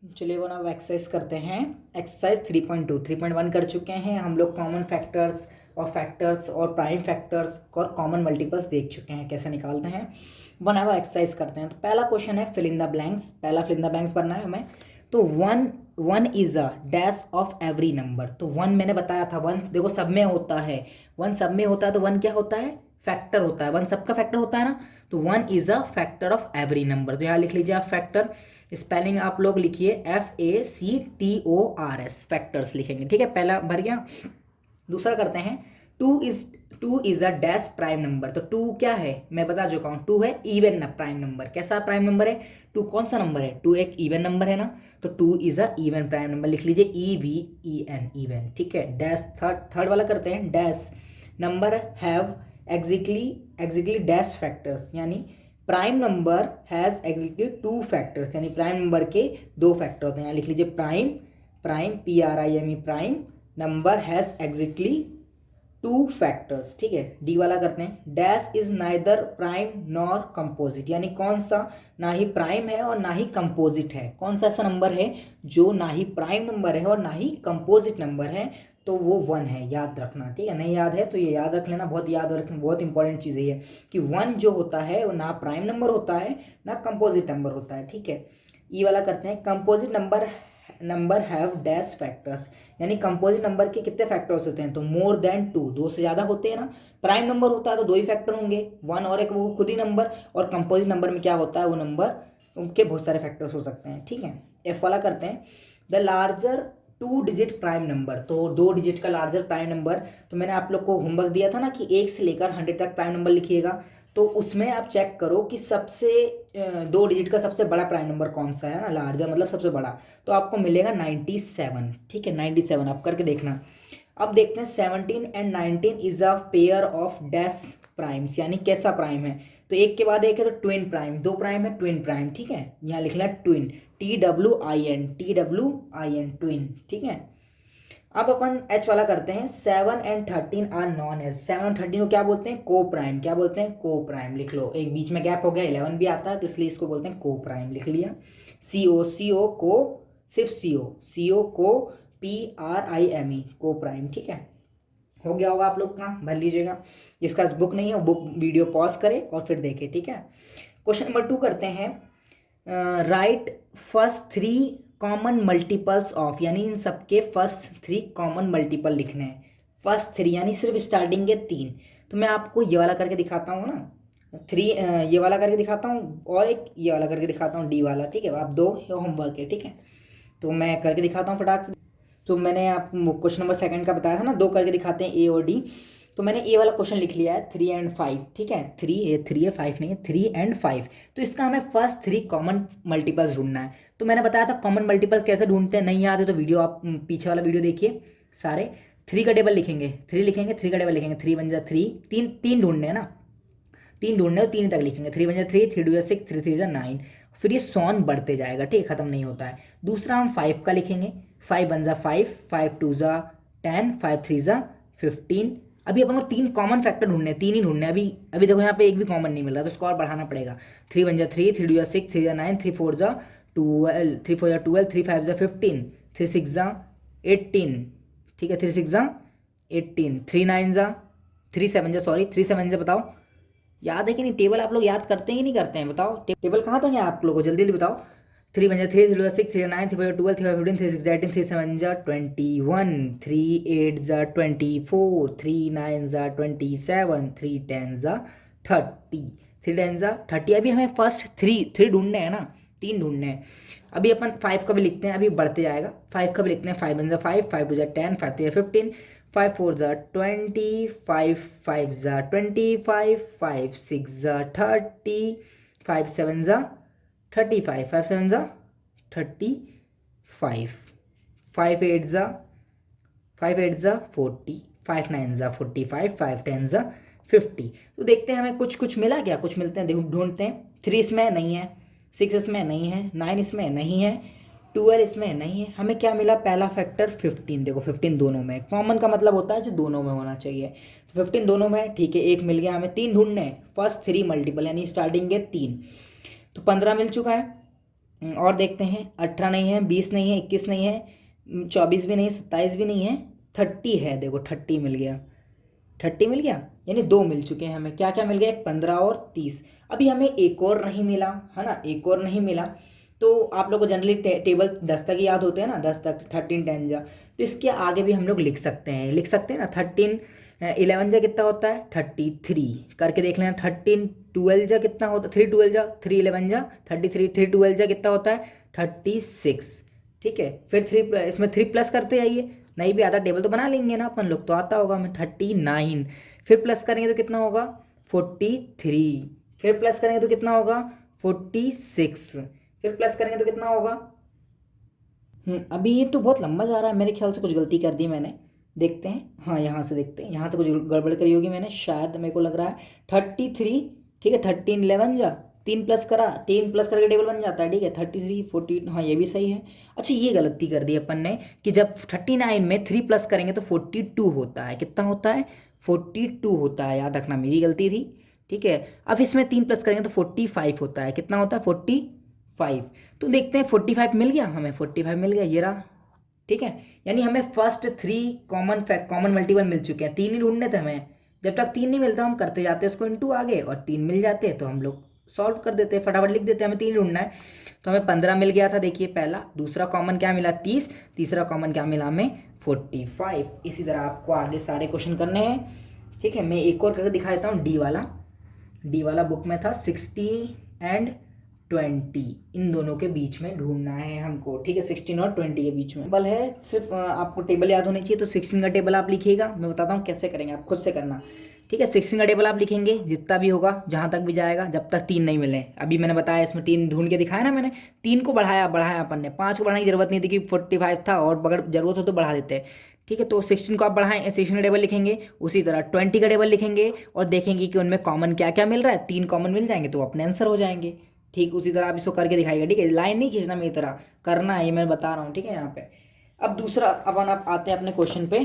चलिए वो ना एक्सरसाइज करते हैं। एक्सरसाइज 3.2 3.1 कर चुके हैं हम लोग। कॉमन फैक्टर्स और प्राइम फैक्टर्स और कॉमन मल्टीपल्स देख चुके हैं कैसे निकालते हैं। वन है वो एक्सरसाइज करते हैं। तो पहला क्वेश्चन है फिल इन द ब्लैंक्स। पहला फिल इन द ब्लैंक्स भरना है हमें। तो one is a dash of every number. तो वन मैंने बताया था, वन देखो सब में होता है। वन सब में होता है तो वन क्या होता है? फैक्टर होता है। वन सबका फैक्टर होता है ना। तो one is a factor of every number. तो यहाँ लिख लीजिए आप फैक्टर। स्पेलिंग आप लोग लिखिए FACTORS, फैक्टर्स लिखेंगे। ठीक है, पहला भर गया। दूसरा करते हैं। Two is a dash prime number. तो टू क्या है मैं बता चुका हूँ, टू है इवन प्राइम नंबर। कैसा प्राइम नंबर है? टू कौन सा नंबर है? टू एक इवन नंबर है ना। तो two is a even prime number, लिख लीजिए EVEN, इवन। ठीक है, डैश थर्ड वाला करते हैं। Dash number have exactly dash factors, यानी prime number has exactly two factors, यानी प्राइम नंबर के दो फैक्टर होते हैं। यहाँ लिख लीजिए prime PRIME prime number has exactly two factors. ठीक है, डी वाला करते हैं। Dash is neither prime nor composite, यानी कौन सा ना ही प्राइम है और ना ही कंपोजिट है। कौन सा ऐसा नंबर है जो ना ही प्राइम नंबर है और ना ही कंपोजिट नंबर है? तो वो वन है, याद रखना। ठीक है, नहीं याद है तो ये याद रख लेना, बहुत याद रखना, बहुत इंपॉर्टेंट चीज़ है ये कि वन जो होता है वो ना प्राइम नंबर होता है ना कंपोजिट नंबर होता है। ठीक है, ई वाला करते हैं। Composite number have dash factors, यानी कंपोजिट नंबर के कितने फैक्टर्स होते हैं? तो मोर देन टू, दो से ज़्यादा होते हैं ना। प्राइम नंबर होता है तो दो ही फैक्टर होंगे, वन और एक वो खुद ही नंबर। और कंपोजिट नंबर में क्या होता है? वो नंबर उनके बहुत सारे फैक्टर्स हो सकते हैं। ठीक है, एफ वाला करते हैं। The larger two digit prime number, तो दो डिजिट का लार्जर प्राइम नंबर। तो मैंने आप लोग को होमवर्क दिया था ना कि 1 से लेकर 100 तक प्राइम नंबर लिखिएगा। तो उसमें आप चेक करो कि सबसे दो डिजिट का सबसे बड़ा प्राइम नंबर कौन सा है ना, लार्जर मतलब सबसे बड़ा। तो आपको मिलेगा 97। ठीक है, 97 आप करके देखना। अब देखते हैं 17 and 19 is a pair of dash primes, यानी कैसा प्राइम है? तो एक के बाद एक है तो ट्विन प्राइम, दो प्राइम है ट्विन प्राइम। ठीक है, यहाँ लिखना है ट्विन, TWIN ट्विन। ठीक है, अब अपन एच वाला करते हैं। 7 एंड 13 आर नॉन एज, 7 और 13 को क्या बोलते हैं? को प्राइम। क्या बोलते हैं? को प्राइम। लिख लो, एक बीच में गैप हो गया, 11 भी आता है तो इसलिए इसको बोलते हैं को प्राइम, लिख लिया। CO को, सिर्फ CO को PRIME, को प्राइम। ठीक है, हो गया होगा आप लोग का, भर लीजिएगा। जिसका बुक नहीं है वो बुक वीडियो पॉज करे और फिर देखे। ठीक है, क्वेश्चन नंबर 2 करते हैं। Right first 3 common multiples of, यानी इन सबके फर्स्ट 3 कॉमन मल्टीपल लिखने हैं। फर्स्ट 3 यानी सिर्फ स्टार्टिंग के 3। तो मैं आपको ये वाला करके दिखाता हूँ ना, 3 ये वाला करके दिखाता हूँ और एक ये वाला करके दिखाता हूँ, डी वाला। ठीक है, आप दो होमवर्क है। ठीक है, तो मैं करके दिखाता हूँ फटाक से। तो मैंने आप क्वेश्चन नंबर 2 का बताया था ना, दो करके दिखाते हैं, A और D। तो मैंने ए वाला क्वेश्चन लिख लिया है 3 एंड 5। ठीक है, 3 है 5 नहीं है, 3 एंड 5। तो इसका हमें फर्स्ट 3 कॉमन मल्टीपल्स ढूंढना है। तो मैंने बताया था कॉमन मल्टीपल्स कैसे ढूंढते हैं, नहीं याद है तो वीडियो आप पीछे वाला वीडियो देखिए सारे। 3 का टेबल लिखेंगे, 3 लिखेंगे, 3 का टेबल लिखेंगे, 3 1 जा 3, तीन ढूंढने हैं ना, 3 ढूंढने और 3 तक लिखेंगे। 3 1 जा 3, 3 2 जा 6, 3 3 जा 9। फिर ये सॉन बढ़ते जाएगा। ठीक है, खत्म नहीं होता है। दूसरा हम 5 का लिखेंगे, 5 1 जा 5, 5 2 जा 10, 5 3 जा 15। अभी अपन को 3 कॉमन फैक्टर ढूंढने हैं, 3 ही ढूंढने हैं। अभी देखो यहाँ पे एक भी कॉमन नहीं मिल रहा तो इसको और बढ़ाना पड़ेगा। 3 1 जा 3, 3 2 जा 6, 3 जा 9, 3 4 जा 12, 3 4 जा 12, 3 5 जा 15, 3 6 जा 18। ठीक है, 3 6 जा 18, 3 9 जा 3 7 जा, सॉरी 3 7 जा, बताओ याद है कि नहीं? टेबल आप लोग याद करते हैं कि नहीं करते हैं? बताओ टेबल कहाँ तक है आप लोगों को, जल्दी जल्दी बताओ। 3 1 जा 3, 3 2 जा 6, 3 9, 3 4 जा 12, 3 5 15, 3 6 जा 18, 3 7 जा 21, 3 8 जा 24, 3 9 जा 27, 3 10 जा 30, 3 10 जा 30। अभी हमें फर्स्ट 3 ढूंढने हैं ना, 3 ढूंढने हैं। अभी अपन 5 का भी लिखते हैं, अभी बढ़ते जाएगा। 5 का भी लिखते हैं, 5 1 जा 5, 5 2 जा 10, 5 3 जा 15, 5 4 जा 20, 5 5 जा 25, 5 6 जा 30, 5 7 जा 35, 5 7 जा 35, 5 8 जा 40, 5 9 जा 45, 5 10 जा 50। तो देखते हैं हमें कुछ मिला क्या, कुछ मिलते हैं, देखो ढूंढते हैं। 3 इसमें नहीं है, 6 इसमें नहीं है, 9 इसमें नहीं है, 12 इसमें नहीं है। हमें क्या मिला? पहला फैक्टर 15। देखो 15 दोनों में, कॉमन का मतलब होता है जो दोनों में होना चाहिए। तो 15 दोनों में, ठीक है, एक मिल गया हमें। 3 ढूंढने हैं, फर्स्ट 3 मल्टीपल यानी स्टार्टिंग के 3। तो 15 मिल चुका है। और देखते हैं, 18 नहीं है, 20 नहीं है, 21 नहीं है, 24 भी नहीं है, 27 भी नहीं है, 30 है। देखो 30 मिल गया, 30 मिल गया, यानी दो मिल चुके हैं हमें। क्या क्या मिल गया, एक 15 और 30। अभी हमें एक और नहीं मिला, है ना, एक और नहीं मिला। तो आप लोग को जनरली टेबल 10 तक ही याद होते हैं ना, 10 तक, 13 10 जा। तो इसके आगे भी हम लोग लिख सकते हैं, लिख सकते हैं ना। 13 11 जा कितना होता है, 33 करके देख लेना। 13 12 जा कितना होता है, 3 12 जा, 3 11 जा 33, 3 12 जा कितना होता है 36। ठीक है, फिर इसमें 3 प्लस करते जाइए, नहीं भी आता टेबल तो बना लेंगे ना अपन लोग, तो आता होगा हमें 39। फिर प्लस करेंगे तो कितना होगा 43। फिर प्लस करेंगे तो कितना होगा 46। फिर प्लस करेंगे तो कितना होगा। अभी ये तो बहुत लंबा जा रहा है, मेरे ख्याल से कुछ गलती कर दी मैंने। देखते हैं, हाँ यहाँ से देखते हैं, यहाँ से कुछ गड़बड़ करी होगी मैंने शायद, मेरे को लग रहा है 33। ठीक है, 13 11 जा, 3 प्लस करा, 3 प्लस करके टेबल बन जाता है। ठीक है, 33 14, हाँ ये भी सही है। अच्छा ये गलती कर दी अपन ने कि जब 39 में 3 प्लस करेंगे तो 42 होता है। कितना होता है 42 होता है, याद रखना, मेरी गलती थी। ठीक है, अब इसमें 3 प्लस करेंगे तो 45 होता है। कितना होता है 45। तो देखते हैं 45 मिल गया हमें, 45 मिल गया, ये रहा। ठीक है, यानी हमें फर्स्ट 3 कॉमन मल्टीपल मिल चुके हैं। 3 ही ढूंढने थे हमें, जब तक 3 नहीं मिलता हम करते जाते हैं उसको इंटू आगे, और 3 मिल जाते हैं तो हम लोग सॉल्व कर देते हैं, फटाफट लिख देते हैं। हमें 3 ढूंढना है, तो हमें 15 मिल गया था, देखिए पहला। दूसरा कॉमन क्या मिला 30, तीसरा कॉमन क्या मिला हमें 45। इसी तरह आपको आगे सारे क्वेश्चन करने हैं। ठीक है, मैं एक और करके दिखा देता हूँ। डी वाला बुक में था 60 एंड 20, इन दोनों के बीच में ढूंढना है हमको। ठीक है, 16 और 20 के बीच में टेबल है। सिर्फ आपको टेबल याद होनी चाहिए, तो 16 का टेबल आप लिखिएगा, मैं बताता हूँ कैसे करेंगे, आप खुद से करना। ठीक है, 16 का टेबल आप लिखेंगे, जितना भी होगा जहाँ तक भी जाएगा, जब तक 3 नहीं मिले। अभी मैंने बताया इसमें 3 ढूंढ के दिखाया ना मैंने, 3 को बढ़ाया अपन ने, 5 को बढ़ाने की जरूरत नहीं थी कि 45 था, और अगर जरूरत हो तो बढ़ा देते हैं। ठीक है, तो 16 को आप बढ़ाएं, 16 का टेबल लिखेंगे, उसी तरह 20 का टेबल लिखेंगे, और देखेंगे कि उनमें कॉमन क्या क्या मिल रहा है। 3 कॉमन मिल जाएंगे तो अपने आंसर हो जाएंगे। ठीक उसी तरह आप इसको करके दिखाइएगा। ठीक है, लाइन नहीं खींचना, मेरी तरह करना है, ये मैं बता रहा हूँ। ठीक है, यहाँ पे अब दूसरा अपन आप आते हैं अपने क्वेश्चन पे।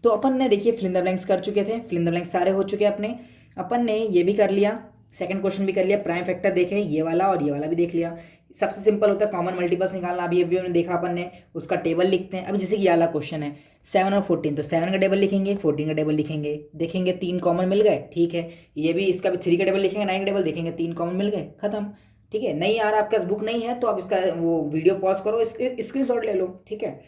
तो अपन ने देखिए फिल इन द ब्लैंक्स कर चुके थे, फिल इन द ब्लैंक्स सारे हो चुके अपने। अपन ने ये भी कर लिया, सेकंड क्वेश्चन भी कर लिया, प्राइम फैक्टर देखे ये वाला और ये वाला भी देख लिया। सबसे सिंपल होता है कॉमन मल्टीपल्स निकालना, अभी हमने देखा अपन ने, उसका टेबल लिखते हैं। अभी जैसे कि ये वाला क्वेश्चन है 7 और 14, तो 7 का टेबल लिखेंगे, 14 का टेबल लिखेंगे, देखेंगे 3 कॉमन मिल गए। ठीक है, ये भी इसका भी 3 का टेबल लिखेंगे, 9 का टेबल देखेंगे, 3 कॉमन मिल गए, खत्म। ठीक है, नहीं यार आपके पास बुक नहीं है तो आप इसका वो वीडियो पॉज करो, स्क्रीनशॉट ले लो। ठीक है,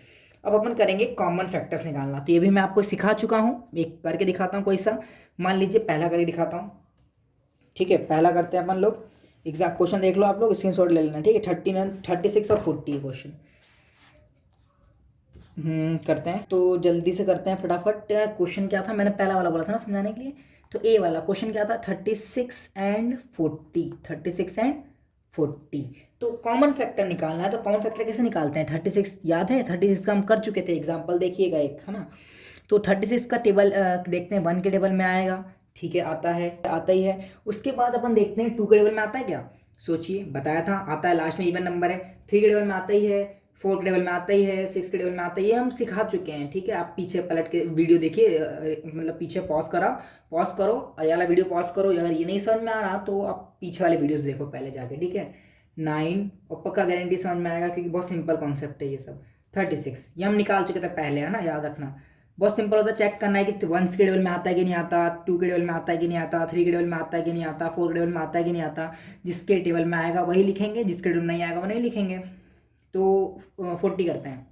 अब अपन करेंगे कॉमन फैक्टर्स निकालना, तो ये भी मैं आपको सिखा चुका हूँ, एक करके दिखाता हूँ कोई सा। मान लीजिए पहला करके दिखाता हूँ। ठीक है, पहला करते हैं अपन लोग, एग्जैक्ट क्वेश्चन देख लो आप लोग, स्क्रीनशॉट ले लेना। ठीक है, 13 36 और 40 क्वेश्चन करते हैं, तो जल्दी से करते हैं फटाफट। क्वेश्चन क्या था, मैंने पहला वाला बोला था ना समझाने के लिए, तो ए वाला क्वेश्चन क्या था 36 एंड 40, 36 एंड 40। तो कॉमन फैक्टर निकालना है, तो कॉमन फैक्टर कैसे निकालते हैं। 36 याद है, 36 का हम कर चुके थे, एग्जाम्पल देखिएगा एक, है ना। तो 36 का टेबल देखते हैं, 1 के टेबल में आएगा। ठीक है, आता है, आता ही है। उसके बाद अपन देखते हैं 2 के टेबल में आता है क्या, सोचिए, बताया था आता है, लास्ट में इवन नंबर है। 3 के टेबल में आता ही है, 4 के टेबल में आता ही है, 6 के टेबल में आता ही है, हम सिखा चुके हैं। ठीक है, आप पीछे पलट के वीडियो देखिए, मतलब पीछे पॉज करो, ये वाला वीडियो पॉज करो, अगर ये नहीं समझ में आ रहा तो आप पीछे वाले वीडियोस देखो पहले जाके। ठीक है, 9 और पक्का गारंटी समझ में आएगा, क्योंकि बहुत सिंपल कॉन्सेप्ट है ये सब। 36 ये हम निकाल चुके थे पहले, है ना, याद रखना। बहुत सिंपल होता है, चेक करना है कि 1 के टेबल में आता है कि नहीं आता, 2 के टेबल में आता है कि नहीं आता, 3 के टेबल में आता है कि नहीं आता, 4 के टेबल में आता है कि नहीं आता। जिसके टेबल में आएगा वही लिखेंगे, जिसके टेबल में नहीं आएगा वो नहीं लिखेंगे। तो 40 करते हैं,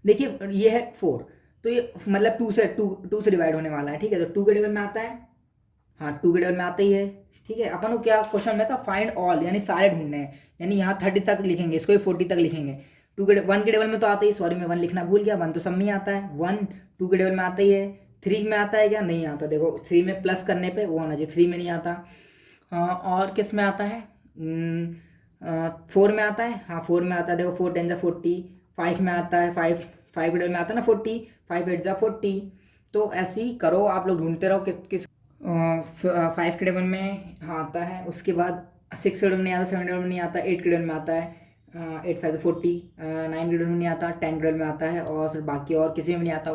देखिए ये है 4, तो ये मतलब 2 से डिवाइड होने वाला है। ठीक है, तो 2 के टेबल में आता है, हाँ 2 के टेबल में आता ही है। ठीक है, अपन को क्या क्वेश्चन में था, फाइंड ऑल, यानी सारे ढूंढने हैं, यानी यहाँ 30 तक लिखेंगे, इसको भी 40 तक लिखेंगे। 1 के टेबल में तो आता ही, सॉरी मैं 1 लिखना भूल गया, 1 तो सब में ही आता है, 1 2 के टेबल में आता ही है। 3 में आता है क्या, नहीं आता, देखो 3 में प्लस करने पे वो होना चाहिए, 3 में नहीं आता। और किस में आता है, 4 में आता है, हाँ 4 में आता है, देखो 4 10 जा 40। 5 में आता है, 5 के टेबल में आता है ना 40, 5 8 जा 40। तो ऐसे ही करो, आप लोग ढूंढते रहो किस 5 के टेबल में हाँ आता है। उसके बाद 6 के टेबल में नहीं आता, 7 के टेबल में नहीं आता, 8 के टेबल में आता है, 8 5 40, 9 के टेबल में नहीं आता, 10 के टेबल में आता है, और फिर बाकी और किसी में नहीं आता,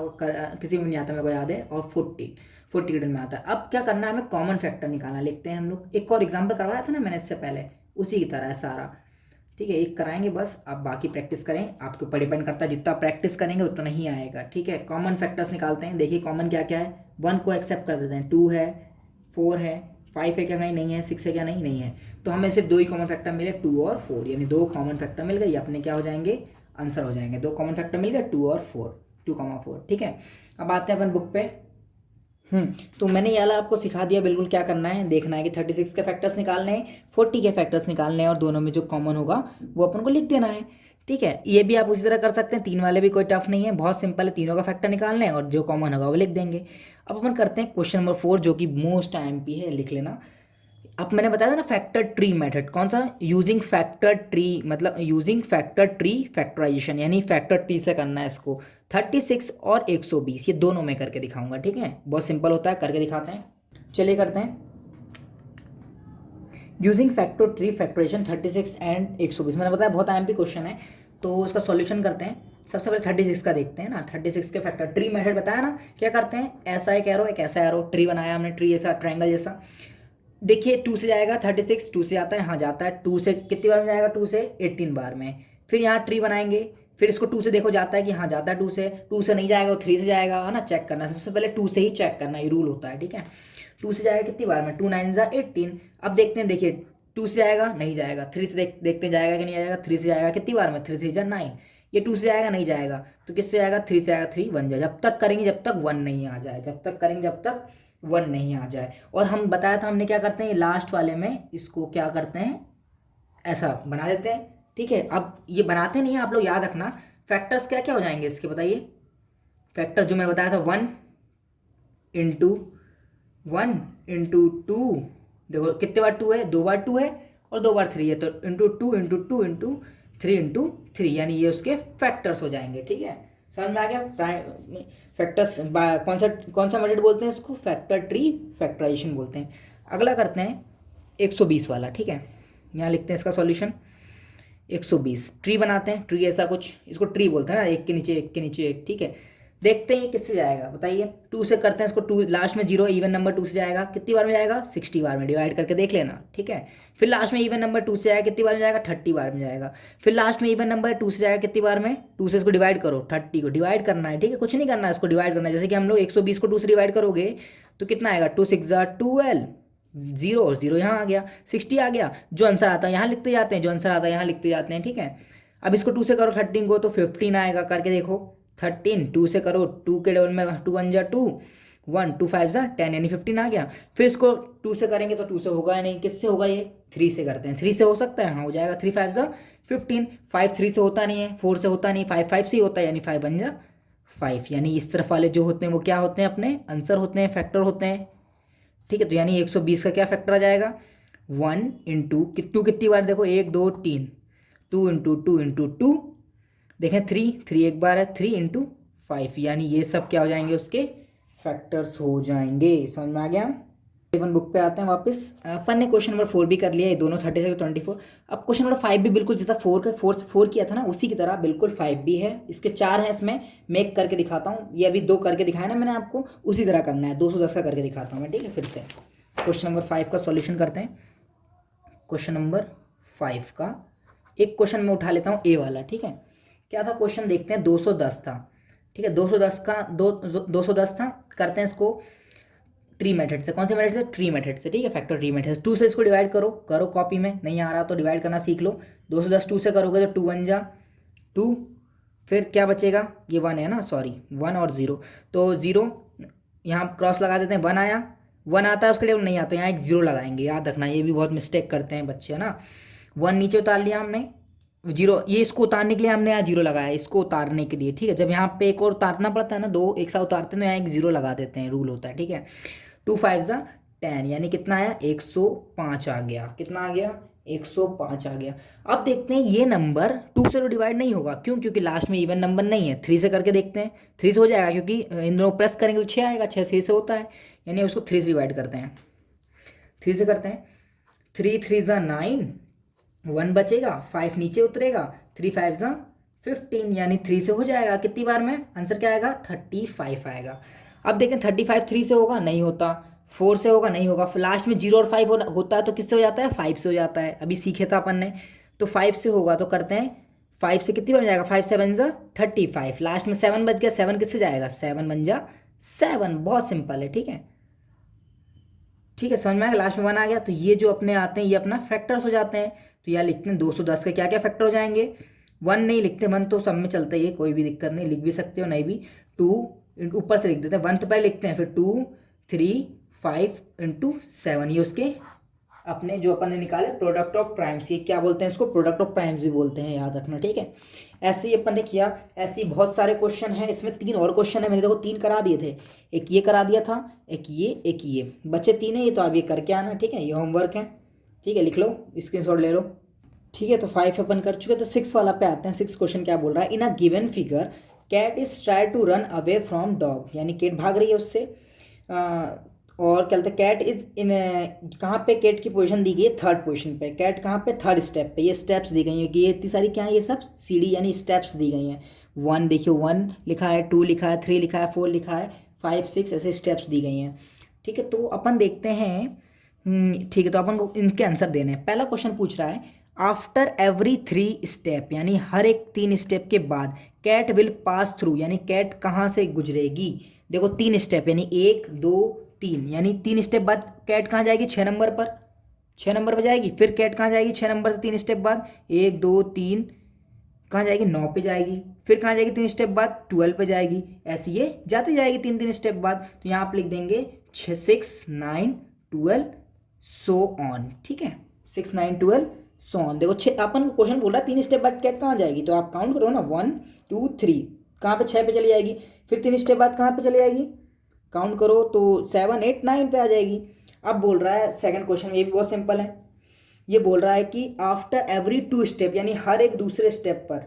किसी में नहीं आता मेरे को याद है, और 40 के टेबल में आता है। अब क्या करना है, हमें कॉमन फैक्टर निकालना, लिखते हैं हम लोग। एक और एग्जाम्पल करवाया था ना मैंने इससे पहले, उसी की तरह है सारा। ठीक है, एक कराएंगे बस, आप बाकी प्रैक्टिस करें, आपके ऊपर डिपेंड करता है, जितना प्रैक्टिस करेंगे उतना ही आएगा। ठीक है, कॉमन फैक्टर्स निकालते हैं। देखिए कॉमन क्या क्या है, 1 को एक्सेप्ट कर देते हैं, 2 है, 4 है, 5 है क्या, कहीं नहीं है, 6 है क्या, नहीं नहीं है, तो हमें सिर्फ 2 ही कॉमन फैक्टर मिले, 2 और 4, यानी 2 कॉमन फैक्टर मिल गए, ये अपने क्या हो जाएंगे, आंसर हो जाएंगे। 2 कॉमन फैक्टर मिल गए, 2 और 4, 2,4। ठीक है, अब आते हैं अपन बुक पे। तो मैंने ये वाला आपको सिखा दिया, बिल्कुल क्या करना है, देखना है कि 36 के फैक्टर्स निकालने हैं, 40 के फैक्टर्स निकालने हैं, और दोनों में जो कॉमन होगा वो अपन को लिख देना है। ठीक है, ये भी आप उसी तरह कर सकते हैं, 3 वाले भी कोई टफ नहीं है, बहुत सिंपल है, तीनों का फैक्टर निकालना है और जो कॉमन होगा वो लिख देंगे। अब अपन करते हैं क्वेश्चन नंबर 4, जो कि मोस्ट IMP है, लिख लेना। अब मैंने बताया था ना फैक्टर ट्री मेथड, कौन सा, यूजिंग फैक्टर ट्री, मतलब यूजिंग फैक्टर ट्री फैक्टराइजेशन, यानी फैक्टर ट्री से करना है इसको। 36 और 120 ये दोनों में करके दिखाऊंगा। ठीक है, बहुत सिंपल होता है, करके दिखाते हैं, चलिए करते हैं। Using factor tree factorization 36 and 120, मैंने बताया बहुत IMP क्वेश्चन है, तो इसका सॉल्यूशन करते हैं। सबसे पहले 36 का देखते हैं ना, 36 के फैक्टर ट्री मेथड बताया ना, क्या करते हैं, ऐसा एक एरो, एक ऐसा एरो, ट्री बनाया हमने, ट्री ऐसा ट्रायंगल जैसा। देखिए 2 से जाएगा 36, 2 से आता है, हाँ जाता है, 2 से कितनी बार में जाएगा, 2 से 18 बार में। फिर यहाँ ट्री बनाएंगे, फिर इसको 2 से देखो जाता है कि हाँ जाता है, 2 से नहीं जाएगा, 3 से जाएगा, है ना, चेक करना है, सबसे पहले 2 से ही चेक करना, ये रूल होता है। ठीक है, 2 से जाएगा कितनी बार में, 2 9 जा 18। अब देखते हैं, देखिए 2 से जाएगा, नहीं जाएगा, 3 से देखते हैं जाएगा कि नहीं जाएगा, 3 से जाएगा कितनी बार में, 3 3 जा 9। ये 2 से जाएगा, नहीं जाएगा, तो किससे जाएगा, 3 से आएगा, 3 1 जाए, जब तक करेंगे जब तक 1 नहीं आ जाए, जब तक करेंगे जब तक 1 नहीं आ जाए। और हम बताया था हमने क्या करते हैं, लास्ट वाले में इसको क्या करते हैं, ऐसा बना देते हैं। ठीक है, अब ये बनाते नहीं है, आप लोग याद रखना, फैक्टर्स क्या क्या हो जाएंगे इसके, बताइए। फैक्टर जो मैंने बताया था, 1 इंटू 2, देखो कितने बार 2 है, 2 बार 2 है और 2 बार 3 है, तो इंटू 2 इंटू 2 इंटू 3 इंटू 3, यानी ये उसके फैक्टर्स हो जाएंगे। ठीक है, समझ में आ गया। फैक्टर्स कौन सा मेथड बोलते हैं इसको, फैक्टर ट्री फैक्टराइजेशन बोलते हैं। अगला करते हैं 120 वाला। ठीक है, यहाँ लिखते हैं इसका सॉल्यूशन, 120 ट्री बनाते हैं, ट्री ऐसा कुछ, इसको ट्री बोलते हैं ना, एक के नीचे एक के नीचे एक। ठीक है, देखते हैं ये किससे जाएगा, बताइए। 2 से करते हैं इसको, 2 लास्ट में 0 इवन नंबर 2 से जाएगा, कितनी बार में जाएगा, 60 बार में, डिवाइड करके देख लेना। ठीक है, फिर लास्ट में इवन नंबर 2 से जाएगा, कितनी बार में जाएगा, 30 बार में जाएगा। फिर लास्ट में इवन नंबर 2 से जाएगा, कितनी बार में, 2 से इसको डिवाइड करो, 30 को डिवाइड करना है। ठीक है, कुछ नहीं करना है, इसको डिवाइड करना है, जैसे कि हम लोग 120 को 2 से डिवाइड करोगे तो कितना आएगा, 2 6 जा 12, 0 और 0 यहाँ आ गया, 60 आ गया। जो आंसर आता है यहाँ लिखते जाते हैं, जो आंसर आता है यहाँ लिखते जाते हैं। ठीक है, अब इसको 2 से करो 13 को, तो 15 आएगा, करके देखो। 13 2 से करो, 2 के डबल में 2 1 जा 2, 1 2 5 जा 10, यानी 15 आ गया। फिर इसको 2 से करेंगे तो 2 से होगा या नहीं, किससे होगा, ये 3 से करते हैं, 3 से हो सकता है, हाँ हो जाएगा, 3 5 जा 15, 5 3 से होता नहीं है, 4 से होता नहीं, 5 5 से ही होता है, यानी 5 1 जा 5, यानी इस तरफ वाले जो होते हैं वो क्या होते हैं, अपने आंसर होते हैं, फैक्टर होते हैं। ठीक है, तो यानी 120 का क्या फैक्टर आ जाएगा, 1 इंटू 2 कितनी बार, देखो 1 2 3, 2 इंटू 2 इंटू 2, देखें 3 एक बार है, 3 इंटू 5, यानी ये सब क्या हो जाएंगे, उसके फैक्टर्स हो जाएंगे। समझ में आ गया। अपन बुक पे आते हैं वापस। अपन ने क्वेश्चन नंबर 4 भी कर लिया, ये दोनों 36 24। अब क्वेश्चन नंबर 5 भी बिल्कुल जैसा 4 किया था ना, उसी की तरह बिल्कुल 5 भी है। इसके 4 हैं, इसमें मैं एक करके दिखाता हूँ, ये अभी 2 करके दिखाया ना मैंने आपको, उसी तरह करना है, 210 का करके दिखाता हूँ मैं। ठीक है, फिर से क्वेश्चन नंबर 5 का सॉल्यूशन करते हैं। क्वेश्चन नंबर 5 का एक क्वेश्चन मैं उठा लेता हूँ, ए वाला। ठीक है, क्या था क्वेश्चन, देखते हैं। 210 था। ठीक है, 210 था, करते हैं इसको ट्री मेथड से। कौन से मेथड से, ट्री मेथड से। ठीक है, फैक्टर ट्री मेथड से। 2 से इसको डिवाइड करो कॉपी में, नहीं आ रहा तो डिवाइड करना सीख लो। 210 2 से करोगे तो 2 1 जा 2, फिर क्या बचेगा, ये 1 है ना, सॉरी 1 और 0, तो 0 यहाँ क्रॉस लगा देते हैं, 1 आया, 1 आता है उसके लिए नहीं आता, यहाँ एक 0 लगाएंगे, याद रखना, ये भी बहुत मिस्टेक करते हैं बच्चे, है ना। 1 नीचे उतार लिया हमने, 0 ये इसको उतारने के लिए हमने यहाँ 0 लगाया, इसको उतारने के लिए। ठीक है, जब यहाँ पे एक और उतारना पड़ता है ना, 2 एक साथ उतारते हैं तो यहाँ एक 0 लगा देते हैं, रूल होता है। ठीक है, 2 5 जा 10, यानी कितना आया, 105 आ गया। कितना आ गया, 105 आ गया। अब देखते हैं ये नंबर 2 से तो डिवाइड नहीं होगा, क्यों, क्योंकि लास्ट में इवन नंबर नहीं है। 3 से करके देखते हैं, 3 से हो जाएगा, क्योंकि इन दोनों प्लस करेंगे तो 6 आएगा, 6 3 से होता है, यानी उसको 3 से डिवाइड करते हैं। 3 से करते हैं, 3 3 जा 9, 1 बचेगा, 5 नीचे उतरेगा, 3 5 जा 15, यानी 3 से हो जाएगा, कितनी बार में, आंसर क्या आएगा, 35 आएगा। अब देखें 35 3 से होगा, नहीं होता, 4 से होगा, नहीं होगा, लास्ट में 0 और 5 होता है तो किससे हो जाता है, 5 से हो जाता है, अभी सीखे था अपन ने। तो 5 से होगा तो करते हैं, 5 से कितनी बन जाएगा, 5 7 जा 35, लास्ट में 7 बच गया, 7 किससे जाएगा, 7 बन जा 7, बहुत सिंपल है। ठीक है, ठीक है, समझ में आएगा, लास्ट में 1 आ गया। तो ये जो अपने आते हैं ये अपना फैक्टर्स हो जाते हैं। तो यहाँ लिखते हैं 210 के क्या क्या फैक्टर हो जाएंगे, 1 नहीं लिखते, 1 तो सब में चलता ही है, कोई भी दिक्कत नहीं, लिख भी सकते हो नहीं भी। 2 ऊपर से लिख देते हैं, 1 तो पहले लिखते हैं, फिर 2 3 5 इंटू 7, ये उसके अपने जो अपन ने निकाले प्रोडक्ट ऑफ प्राइम्स, ये क्या बोलते हैं इसको, प्रोडक्ट ऑफ प्राइम्स भी बोलते हैं, याद रखना। ठीक है, ऐसे ही अपन ने किया, ऐसे ही बहुत सारे क्वेश्चन हैं। इसमें 3 और क्वेश्चन है, मैंने देखो 3 करा दिए थे, एक ये करा दिया था, एक ये बच्चे 3 है ये, तो आप ये करके आना। ठीक है, ये होमवर्क है। ठीक है, लिख लो, स्क्रीनशॉट ले लो। ठीक है, तो 5 अपन कर चुके, तो 6 वाला पे आते हैं। 6 क्वेश्चन क्या बोल रहा है, in a given figure cat is try to run away from dog, यानी कैट भाग रही है उससे, और क्या बोलते हैं, कैट इज इन, कहाँ पे कैट की पोजीशन दी गई है, 3rd पोजीशन पे। कैट कहाँ पे, 3rd स्टेप पे। ये स्टेप्स दी गई हैं कि ये इतनी सारी क्या है, ये सब सीढ़ी यानी स्टेप्स दी गई हैं। 1 देखियो 1 लिखा है, 2 लिखा है, 3 लिखा है, 4 लिखा है, 5 6 ऐसे स्टेप्स दी गई हैं। ठीक है, तो अपन देखते हैं। ठीक है, तो अपन को इनके आंसर देने हैं। पहला क्वेश्चन पूछ रहा है, आफ्टर एवरी 3 स्टेप, यानी हर एक 3 स्टेप के बाद कैट विल पास थ्रू, यानी कैट कहाँ से गुजरेगी। देखो 3 स्टेप यानी 1 2 3, यानी 3 स्टेप बाद कैट कहाँ जाएगी, 6 नंबर पर, 6 नंबर पर जाएगी। फिर कैट कहाँ जाएगी 6 नंबर से 3 स्टेप बाद, 1 2 3 कहाँ जाएगी, 9 पे जाएगी। फिर कहाँ जाएगी 3 स्टेप बाद, 12 पे जाएगी। ऐसी ये जाती जाएगी 3 स्टेप बाद। तो यहाँ आप लिख देंगे 6 9 12 सो ऑन। ठीक है, 6 9 12 सो ऑन। देखो 6, अपन को क्वेश्चन बोल रहा है 3 स्टेप बाद कैट कहाँ जाएगी, तो आप काउंट करो ना, 1 2 3, कहाँ पे 6 पे चली जाएगी। फिर 3 स्टेप बाद कहाँ पे चली जाएगी, काउंट करो तो 7 8 9 पे आ जाएगी। अब बोल रहा है सेकंड क्वेश्चन, ये भी बहुत सिंपल है। ये बोल रहा है कि आफ्टर एवरी 2 स्टेप, यानी हर एक दूसरे स्टेप पर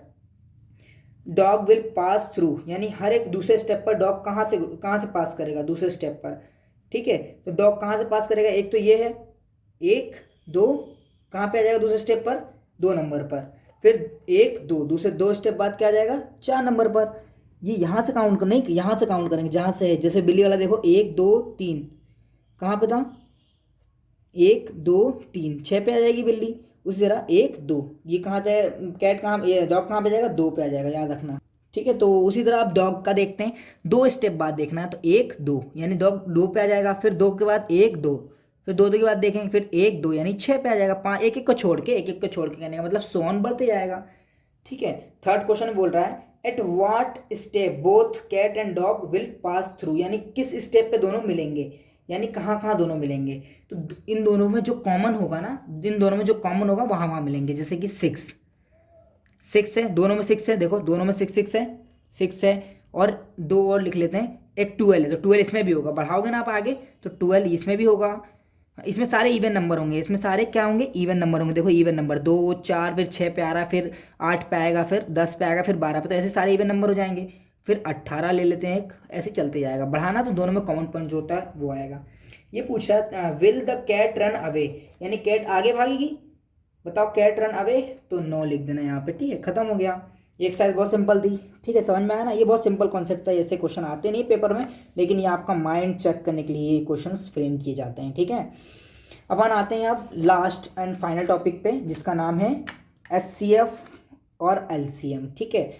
डॉग विल पास थ्रू, यानी हर एक दूसरे स्टेप पर डॉग कहाँ से पास करेगा, दूसरे स्टेप पर। ठीक है, तो डॉग कहाँ से पास करेगा, एक तो ये है 1 2, कहाँ पे आ जाएगा दूसरे स्टेप पर, 2 नंबर पर। फिर 1 2, दूसरे 2 स्टेप बाद क्या आ जाएगा, 4 नंबर पर। ये यहाँ से काउंट कर, नहीं यहाँ से काउंट करेंगे जहाँ से है, जैसे बिल्ली वाला देखो 1 2 3, कहाँ पे था 1 2 3, 6 पे आ जाएगी बिल्ली। उसी तरह 1 2, ये कहाँ पे, कैट कहाँ, ये डॉग कहाँ पे जाएगा, 2 पे आ जाएगा, याद रखना। ठीक है, तो उसी तरह आप डॉग का देखते हैं, 2 स्टेप बाद देखना है, तो 1 2 यानी डॉग 2 पे आ जाएगा। फिर 2 के बाद 1 2, फिर 2 के बाद देखेंगे, फिर 1 2 यानी 6 पे आ जाएगा। 5 एक एक को छोड़ के, एक एक को छोड़ के कहने का मतलब सोन बढ़ते जाएगा। ठीक है, थर्ड क्वेश्चन बोल रहा है, at what step both cat and dog will pass through, यानी किस स्टेप पे दोनों मिलेंगे, यानी कहाँ कहाँ दोनों मिलेंगे। तो इन दोनों में जो कॉमन होगा ना, इन दोनों में जो कॉमन होगा वहाँ वहाँ मिलेंगे। जैसे कि 6 है, दोनों में 6 है, देखो दोनों में 6 है, और 2 और लिख लेते हैं, एक 12 है, तो 12 इसमें भी होगा। बढ़ाओगे ना आप आगे तो 12 इसमें भी होगा। इसमें सारे इवन नंबर होंगे, इसमें सारे क्या होंगे, इवन नंबर होंगे। देखो इवन नंबर 2 4, फिर 6 पे आ रहा है, फिर 8 पे आएगा, फिर 10 पे आएगा, फिर 12 पे, तो ऐसे सारे इवन नंबर हो जाएंगे। फिर 18 ले लेते हैं एक, ऐसे चलते जाएगा। बढ़ाना तो दोनों में कॉमन पॉइंट जो होता है वो आएगा। ये पूछ रहा है will the cat run away, यानी कैट आगे भागेगी, बताओ कैट रन अवे, तो नो लिख देना यहाँ पे। ठीक है, खत्म हो गया। ये एक्सरसाइज बहुत सिंपल थी। ठीक है, समझ में आया ना, ये बहुत सिंपल कॉन्सेप्ट था, ऐसे क्वेश्चन आते नहीं पेपर में, लेकिन ये आपका माइंड चेक करने के लिए ये क्वेश्चन फ्रेम किए जाते हैं। ठीक है, अपन आते हैं अब लास्ट एंड फाइनल टॉपिक पे, जिसका नाम है HCF और LCM। ठीक है,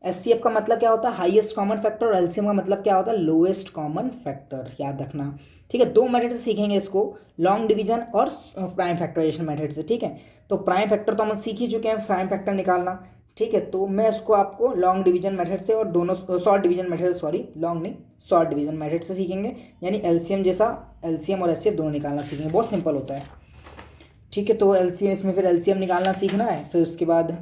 HCF का मतलब क्या होता है, हाईएस्ट कॉमन फैक्टर, और LCM का मतलब क्या होता है, लोएस्ट कॉमन फैक्टर, याद रखना। ठीक है, 2 मेथड से सीखेंगे इसको, लॉन्ग डिवीजन और प्राइम फैक्टराइजेशन मेथड से। ठीक है, तो प्राइम फैक्टर तो हम सीख ही चुके हैं, प्राइम फैक्टर निकालना। ठीक है, तो मैं इसको आपको लॉन्ग डिवीजन मेथड से और दोनों short division method, sorry long नहीं शॉर्ट डिवीजन मेथड से सीखेंगे, यानी LCM जैसा, LCM और HCF दोनों निकालना सीखेंगे, बहुत सिंपल होता है। ठीक है, तो LCM, इसमें फिर LCM निकालना सीखना है, फिर उसके बाद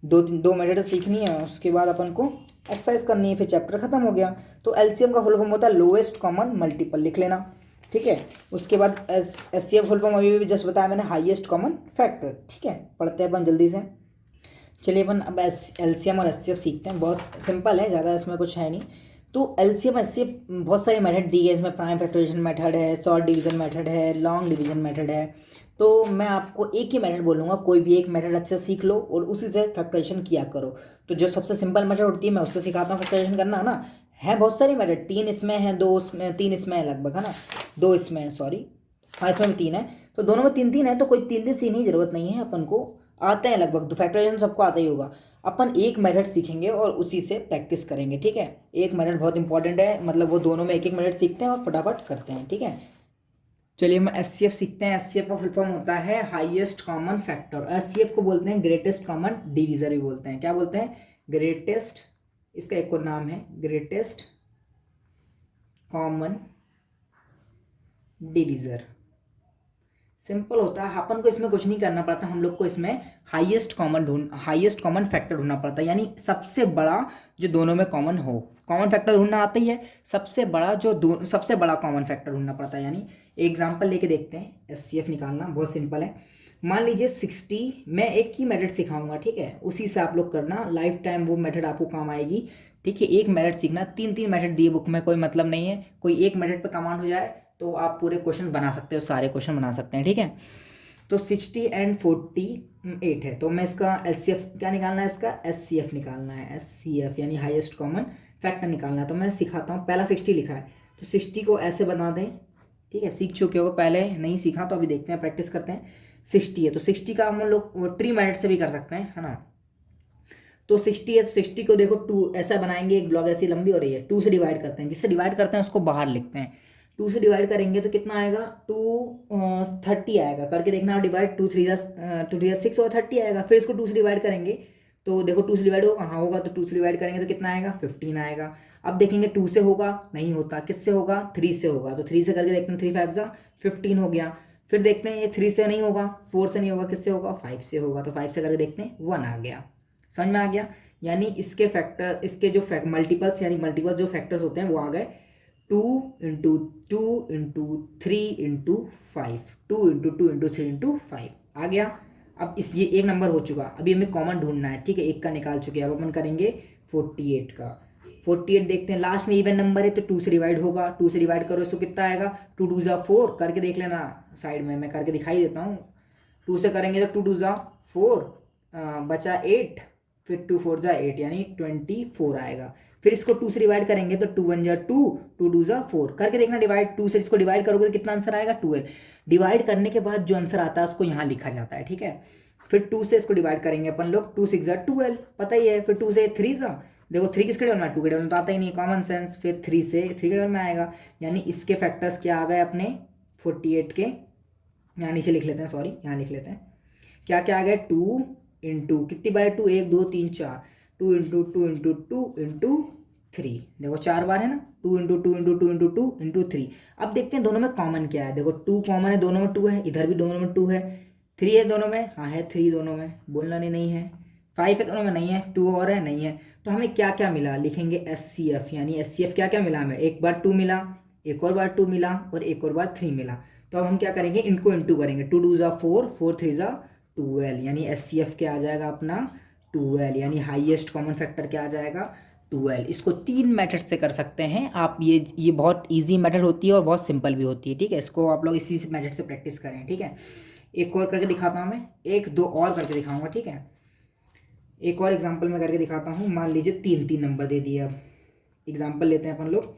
दो मेथड सीखनी है, उसके बाद अपन को एक्सरसाइज करनी है, फिर चैप्टर खत्म हो गया। तो LCM का फुल फॉर्म होता है लोएस्ट कॉमन मल्टीपल, लिख लेना। ठीक है, उसके बाद HCF फुल फॉर्म अभी भी जस्ट बताया मैंने, हाईएस्ट कॉमन फैक्टर। ठीक है, पढ़ते हैं अपन जल्दी से। चलिए अपन अब LCM और HCF सीखते हैं, बहुत सिंपल है, ज़्यादा इसमें कुछ है नहीं। तो LCM HCF बहुत सारे मेथड दी गए, इसमें प्राइम फैक्टराइजेशन मेथड है, शॉर्ट डिवीजन मेथड है, लॉन्ग डिवीजन मेथड है। तो मैं आपको एक ही मेथड बोलूँगा, कोई भी एक मेथड अच्छे से सीख लो और उसी से फैक्टराइजेशन किया करो। तो जो सबसे सिंपल मेथड होती है मैं उससे सिखाता हूँ फैक्टराइजेशन करना ना। है बहुत सारी मेथड, 3 इसमें है, 2 इसमें, 3 इसमें है लगभग, है ना, 2 इसमें है, सॉरी हाँ इसमें भी 3 है। तो दोनों में 3 3 है, तो कोई 3 3 सीखने की ज़रूरत नहीं है अपन को। आते हैं लगभग, तो फैक्टराइजेशन सबको आता ही होगा। अपन एक मेथड सीखेंगे और उसी से प्रैक्टिस करेंगे, ठीक है। एक मेथड बहुत इंपॉर्टेंट है, मतलब वो दोनों में एक एक मेथड सीखते हैं और फटाफट करते हैं, ठीक है। चलिए हम एचसीएफ सीखते हैं। एचसीएफ का फुल फॉर्म होता है हाईएस्ट कॉमन फैक्टर। एचसीएफ को बोलते हैं ग्रेटेस्ट कॉमन डिवीजर भी बोलते हैं। क्या बोलते हैं? ग्रेटेस्ट, इसका एक और नाम है ग्रेटेस्ट कॉमन डिवीजर। सिंपल होता है, अपन को इसमें कुछ नहीं करना पड़ता, हम लोग को इसमें हाईएस्ट कॉमन फैक्टर ढूंढना पड़ता है, यानी सबसे बड़ा जो दोनों में कॉमन हो। कॉमन फैक्टर ढूंढना आता ही है, सबसे बड़ा कॉमन फैक्टर ढूंढना पड़ता है। यानी एग्जांपल लेके देखते हैं, एचसीएफ निकालना बहुत सिंपल है। मान लीजिए 60, मैं एक ही मेथड सिखाऊंगा, ठीक है, उसी से आप लोग करना, लाइफ टाइम वो मेथड आपको काम आएगी, ठीक है। एक मेथड सीखना, 3 मेथड दिए बुक में, कोई मतलब नहीं है, कोई एक मेथड पे कमांड हो जाए तो आप पूरे क्वेश्चन बना सकते हो, सारे क्वेश्चन बना सकते हैं, ठीक है। तो 60 एंड 48 है, तो मैं इसका एचसीएफ क्या निकालना है, इसका एचसीएफ निकालना है। एचसीएफ यानी हाईएस्ट कॉमन फैक्टर निकालना है। तो मैं सिखाता हूँ, पहला 60 लिखा है तो 60 को ऐसे बना दें, ठीक है। सीख चुके हो, पहले नहीं सीखा तो अभी देखते हैं, प्रैक्टिस करते हैं। 60 है तो 60 का हम लोग ट्री मेथड से भी कर सकते हैं, है ना। तो 60 है तो 60 को देखो 2 ऐसा बनाएंगे, एक ब्लॉक ऐसी लंबी हो रही है, 2 से डिवाइड करते हैं, जिससे डिवाइड करते हैं उसको बाहर लिखते हैं। 2 से डिवाइड करेंगे तो कितना आएगा, 30 आएगा, करके देखना आप डिवाइड, 2 3 6 और 30 आएगा। फिर इसको 2 से डिवाइड करेंगे तो देखो 2 से डिवाइड होगा, हाँ होगा, तो 2 से डिवाइड करेंगे तो कितना आएगा, 15 आएगा। अब देखेंगे 2 से होगा, नहीं होता, किससे होगा, 3 से होगा, तो 3 से करके देखते हैं, 3 5 जा 15 हो गया। फिर देखते हैं ये 3 से नहीं होगा, 4 से नहीं होगा, किससे होगा, 5 से होगा, तो 5 से करके देखते हैं 1 आ गया। समझ में आ गया? यानी इसके फैक्टर, इसके जो मल्टीपल्स, यानी मल्टीपल्स जो फैक्टर्स होते हैं वो आ गए 2 into 2 into 3 into 5, 2 into 2 into 3 into 5 आ गया। अब ये एक नंबर हो चुका, अभी हमें कॉमन ढूंढना है, ठीक है, एक का निकाल चुके हैं। अब अपन करेंगे 48 का। 48 देखते हैं, लास्ट में इवन नंबर है तो 2 से डिवाइड होगा, 2 से डिवाइड करो इसको कितना आएगा, 2 2 जा 4, करके देख लेना, साइड में मैं करके दिखाई देता हूँ। 2 से करेंगे तो 2 2 जा 4, बचा 8, फिर 2 4 जा 8 यानी 24 आएगा। फिर इसको 2 से डिवाइड करेंगे तो 2 1 जा 2, 2 2 जा 4, करके देखना डिवाइड, 2 से इसको डिवाइड करोगे तो कितना आंसर आएगा, 12। डिवाइड करने के बाद जो आंसर आता है उसको यहाँ लिखा जाता है, ठीक है। फिर 2 से इसको डिवाइड करेंगे अपन लोग, 2 6 जा 12, पता ही है। फिर 2 से 3 जा, देखो 3 किसके टेबल में, 2 के टेबल में तो आता ही नहीं, कॉमन सेंस। फिर 3 से 3 के टेबल में आएगा, यानी इसके फैक्टर्स क्या आ गए अपने 48 के, यहाँ नीचे लिख लेते हैं, सॉरी यहाँ लिख लेते हैं, क्या क्या आ गए, 2 इंटू कितनी बार 2, 1 2 3 4, 2 इंटू 2 इंटू 2 इंटू 3, देखो 4 बार है ना, 2 इंटू 2 इंटू 2 इंटू 2 इंटू 3। अब देखते हैं दोनों में कॉमन क्या है, देखो 2 कॉमन है, दोनों में 2 है, इधर भी दोनों में 2 है, 3 है दोनों में, हाँ है 3 दोनों में, बोलना नहीं है, 5 है दोनों में, नहीं है, 2 और है, नहीं है। तो हमें क्या क्या मिला, लिखेंगे एचसीएफ, यानी एचसीएफ क्या क्या मिला हमें, एक बार 2 मिला, एक और बार 2 मिला और एक और बार 3 मिला। तो अब हम क्या करेंगे, इनको इंटू करेंगे, 2 2 जा 4, 4 3 जा 12, यानी एचसीएफ क्या आ जाएगा अपना 12, यानी हाईएस्ट कॉमन फैक्टर क्या आ जाएगा 12। इसको 3 मेथड से कर सकते हैं आप, ये बहुत इजी मेथड होती है और बहुत सिंपल भी होती है, ठीक है। इसको आप लोग इसी मेथड से प्रैक्टिस करें, ठीक है। एक और करके दिखाता हूँ मैं, 1 2 और करके दिखाऊंगा, ठीक है। एक और एग्जाम्पल मैं करके दिखाता हूँ। मान लीजिए 3 नंबर दे दिए, अब एग्जाम्पल लेते हैं अपन लोग।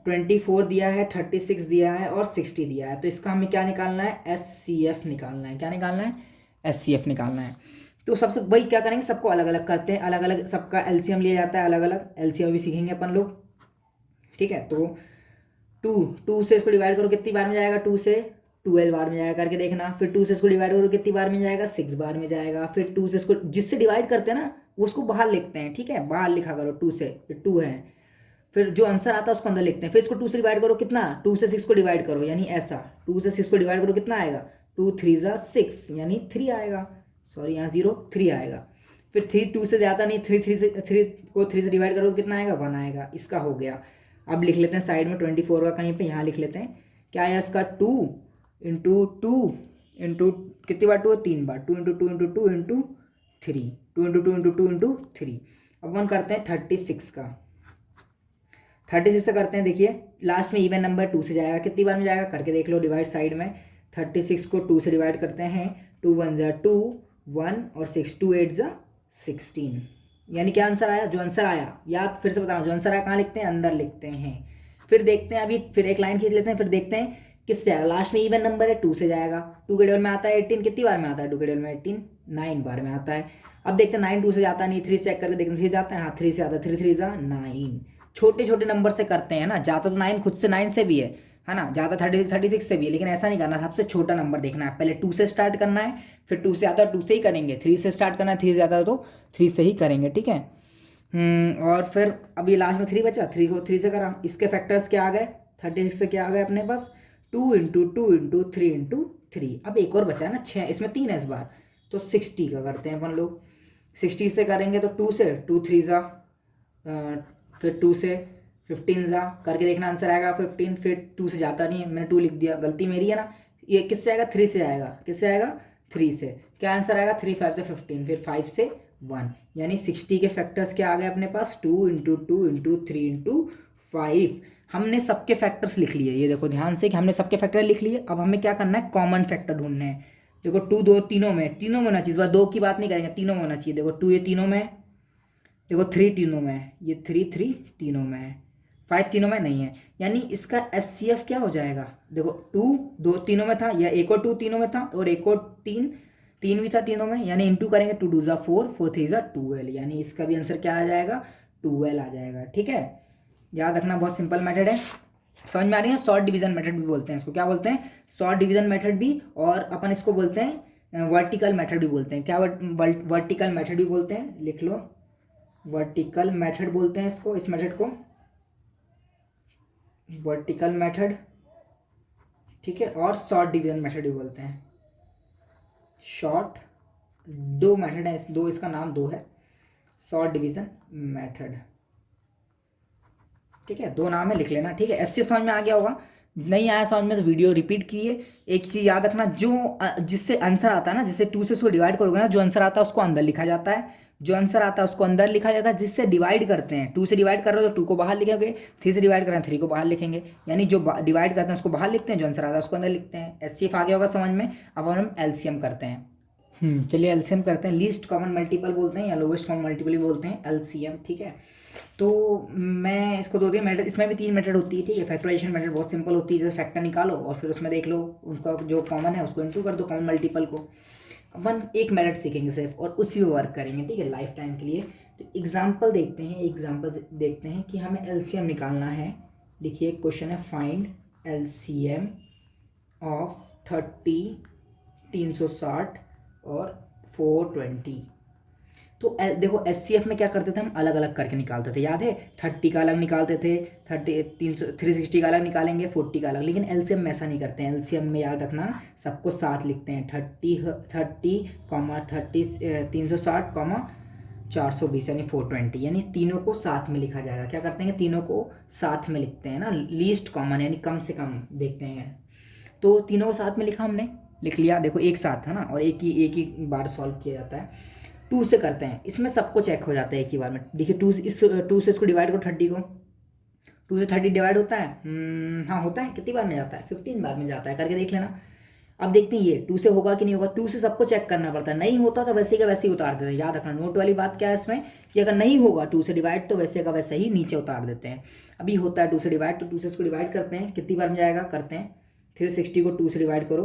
24 दिया है, 36 दिया है और 60 दिया है, तो इसका हमें क्या निकालना है, एचसीएफ निकालना है। क्या निकालना है, एचसीएफ निकालना है। तो सबसे वही क्या करेंगे, सबको अलग अलग करते हैं, अलग अलग सबका एलसीएम लिया जाता है, अलग अलग एलसीएम भी सीखेंगे अपन लोग, ठीक है। तो 2 से इसको डिवाइड करो कितनी बार में जाएगा, 2 से 12 बार में जाएगा, करके देखना। फिर 2 से इसको डिवाइड करो कितनी बार में जाएगा, 6 बार में जाएगा। फिर 2 से इसको जिससे डिवाइड करते हैं ना उसको बाहर लिखते हैं, ठीक है, बाहर लिखा करो, 2 से 2 है, फिर जो आंसर आता है उसको अंदर लिखते हैं। फिर इसको 2 से डिवाइड करो कितना, 2 से 6 को डिवाइड करो, यानी ऐसा 2 से 6 को डिवाइड करो कितना आएगा, 2 3 जा 6 यानी 3 आएगा, सॉरी यहाँ 0 3 आएगा। फिर 3 2 से ज़्यादा नहीं, 3 से डिवाइड करो तो कितना आएगा, 1 आएगा, इसका हो गया। अब लिख लेते हैं साइड में 24 का कहीं पे, यहाँ लिख लेते हैं, क्या आया इसका 2 इंटू 2 इंटू कितनी बार 2 है, 3 बार, 2 into 2 into 2 into 3, 2 into 2 into 2 into 3। अब वन करते हैं 36 का, 36 से करते हैं, देखिए लास्ट में इवन नंबर 2 से जाएगा, कितनी बार में जाएगा करके देख लो, डिवाइड साइड में 36 को 2 से डिवाइड करते हैं, 2 1 जा 2 1 और 6 2 8 जा 16, यानी क्या आंसर आया, जो आंसर आया, याद फिर से बताना, जो आंसर आया कहाँ लिखते हैं, अंदर लिखते हैं। फिर देखते हैं, अभी फिर एक लाइन खींच लेते हैं, फिर देखते हैं किससे आएगा, लास्ट में इवन नंबर है 2 से जाएगा। 2 के टेबल में आता है 18, कितनी बार में आता है 2 के टेबल में 18, 9 बार में आता है। अब देखते हैं 9 2 से जाता नहीं, 3 से चेक करके देखते हैं 3 जाता है, हाँ 3 से आता है, 3 3 जा 9। छोटे छोटे नंबर से करते हैं ना, जाता तो 9 खुद से 9 से भी है ना, जाता 36 से भी है, लेकिन ऐसा नहीं करना, सबसे छोटा नंबर देखना है, पहले 2 से स्टार्ट करना है, फिर 2 से आता है 2 से ही करेंगे, 3 से स्टार्ट करना है, 3 से आता है तो 3 से ही करेंगे, ठीक है। और फिर अभी लास्ट में 3 बचा, 3 को 3 से करा, इसके फैक्टर्स क्या आ गए, 36 से क्या आ गए अपने पास 2 इंटू 2 इंटू 3 इंटू 3। अब एक और बचा है ना 6, इसमें 3 है इस बार, तो 60 का करते हैं अपन लोग। 60 से करेंगे तो 2 से 2 3 जा, फिर 2 से 15 जा, करके देखना आंसर आएगा 15। फिर 2 से जाता नहीं है, मैंने 2 लिख दिया, गलती मेरी है ना। ये किससे आएगा, 3 से आएगा, किससे आएगा 3 से, क्या आंसर आएगा 3 5 से 15, फिर 5 से 1, यानी 60 के फैक्टर्स क्या आ गए अपने पास 2 इंटू 2 इंटू 3 इंटू 5। हमने सबके फैक्टर्स लिख लिए, ये देखो ध्यान से कि हमने सबके फैक्टर लिख लिए। अब हमें क्या करना है, कॉमन फैक्टर ढूंढने हैं। देखो 2 2 तीनों में होना चाहिए, इस बार 2 की बात नहीं करेंगे, तीनों में होना चाहिए। देखो 2 ये तीनों में है, देखो 3 तीनों में है, ये 3 3 तीनों में है, 5 तीनों में नहीं है, यानी इसका SCF क्या हो जाएगा। देखो 2 2 तीनों में था, या एक और 2 तीनों में था, और एक और 3 3 भी था तीनों में, यानी इंटू करेंगे 2 2 जा 4 4 3 जा 12, यानी इसका भी आंसर क्या आ जाएगा 12 आ जाएगा, ठीक है। याद रखना, बहुत सिंपल मेथड है, समझ में आ रही है। शॉर्ट डिवीजन मेथड भी बोलते हैं इसको, क्या बोलते हैं, शॉर्ट डिवीजन मेथड भी, और अपन इसको बोलते हैं वर्टिकल मेथड भी बोलते हैं। क्या वर्टिकल मेथड भी बोलते हैं, लिख लो, वर्टिकल मेथड बोलते हैं इसको, इस मेथड को वर्टिकल मेथड, ठीक है। और शॉर्ट डिवीजन मेथड भी बोलते हैं, शॉर्ट, 2 मेथड है, 2 इसका नाम 2 है, शॉर्ट डिवीजन मेथड, ठीक है, 2 नाम है, लिख लेना, ठीक है। ऐसे समझ में आ गया होगा, नहीं आया समझ में तो वीडियो रिपीट कीजिए। एक चीज़ याद रखना, जो जिससे आंसर आता है ना, जिससे 2 से उसको डिवाइड करोगे ना, जो आंसर आता है उसको अंदर लिखा जाता है, जो आंसर आता है उसको अंदर लिखा जाता है। जिससे डिवाइड करते हैं, 2 से डिवाइड कर रहे हो तो 2 को बाहर लिखेंगे, 3 से डिवाइड कर रहे हैं 3 को बाहर लिखेंगे, यानी जो डिवाइड करते हैं उसको बाहर लिखते हैं, जो आंसर आता है उसको अंदर लिखते हैं। SCF आ गया होगा समझ में। अब हम LCM करते हैं, चलिए LCM करते हैं। लीस्ट कॉमन मल्टीपल बोलते हैं, या लोवेस्ट कॉमन मल्टीपल भी बोलते हैं, LCM, ठीक है। तो मैं इसको 2 3 मेथड, इसमें भी 3 मेथड होती है, ठीक है। फैक्टराइजेशन मेथड बहुत सिंपल होती है, जैसे फैक्टर निकालो और फिर उसमें देख लो उनका जो कॉमन है उसको इंटू कर दो, कॉमन मल्टीपल को। अपन एक मेथड सीखेंगे सिर्फ, और उसी पे वर्क करेंगे, ठीक है, लाइफ टाइम के लिए। तो एग्जाम्पल देखते हैं, एग्जाम्पल देखते हैं कि हमें LCM निकालना है। देखिए क्वेश्चन है, फाइंड LCM ऑफ 30 360 और 420। तो देखो SCF में क्या करते थे हम, अलग अलग करके निकालते थे, याद है, 30 का अलग निकालते थे, 360 का अलग निकालेंगे, 40 का अलग, लेकिन LCM में ऐसा नहीं करते हैं। LCM में याद रखना सबको साथ लिखते हैं, 30 360 420 यानी 420, यानी तीनों को साथ में लिखा जाएगा। क्या करते हैं, तीनों को साथ में लिखते हैं ना, लीस्ट कॉमन यानी कम से कम देखते हैं। तो तीनों को साथ में लिखा हमने, लिख लिया, देखो एक साथ है ना, और एक ही बार सॉल्व किया जाता है। 2 से करते हैं, इसमें सबको चेक हो जाता है एक ही बार में। देखिए 2 से इसको डिवाइड करो, 30 को, 2 से 30 डिवाइड होता है, हाँ होता है, कितनी बार में जाता है, 15 बार में जाता है, करके देख लेना। अब देखते हैं ये 2 से होगा कि नहीं होगा। 2 से सबको चेक करना पड़ता है, नहीं होता तो वैसे का वैसे ही उतार देते हैं। याद रखना, नोट वाली बात क्या है इसमें, कि अगर नहीं होगा 2 से डिवाइड तो वैसे का वैसे ही नीचे उतार देते हैं। अभी होता है 2 से डिवाइड, तो 2 से इसको डिवाइड करते हैं, कितनी बार में जाएगा, करते हैं। 360 को 2 से डिवाइड करो,